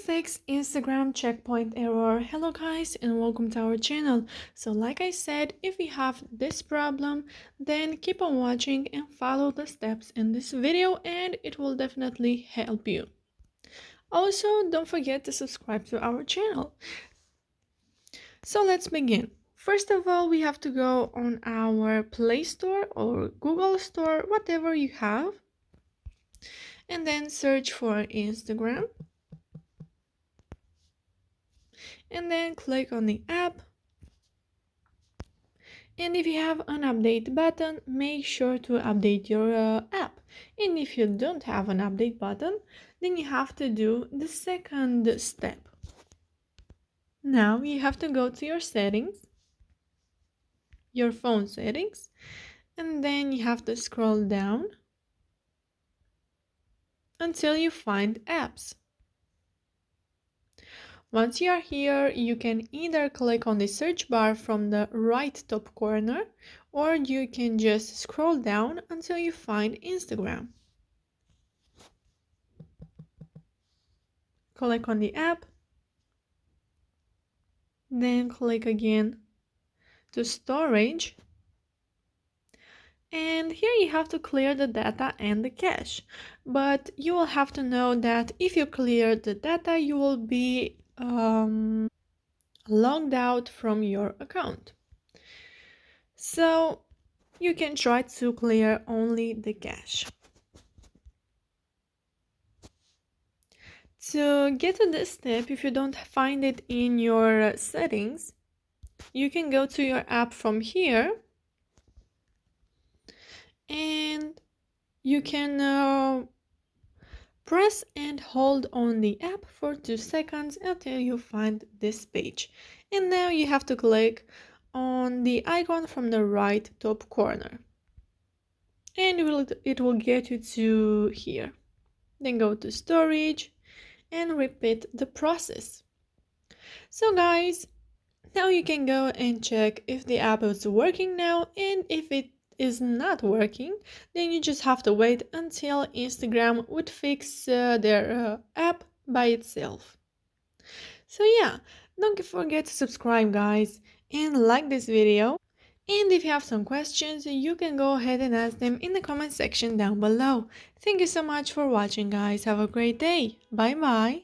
Fix Instagram checkpoint error. Hello guys and welcome to our channel. So like I said, if you have this problem, then keep on watching and follow the steps in this video and it will definitely help you. Also, don't forget to subscribe to our channel. So let's begin. First of all, we have to go on our Play Store or Google Store, whatever you have, and then search for Instagram. And then click on the app, and if you have an update button, make sure to update your app. And if you don't have an update button, then you have to do the second step. Now you have to go to your settings, your phone settings, and then you have to scroll down until you find apps. Once you are here, you can either click on the search bar from the right top corner, or you can just scroll down until you find Instagram. Click on the app, then click again to storage, and here you have to clear the data and the cache. But you will have to know that if you clear the data, you will be logged out from your account. So you can try to clear only the cache. To get to this step, if you don't find it in your settings, you can go to your app from here and you can press and hold on the app for 2 seconds until you find this page. And now you have to click on the icon from the right top corner. And it will get you to here. Then go to storage and repeat the process. So guys, now you can go and check if the app is working now, and if it is not working, then you just have to wait until Instagram would fix their app by itself. So yeah, don't forget to subscribe guys and like this video. And if you have some questions, you can go ahead and ask them in the comment section down below. Thank you so much for watching guys. Have a great day. Bye bye.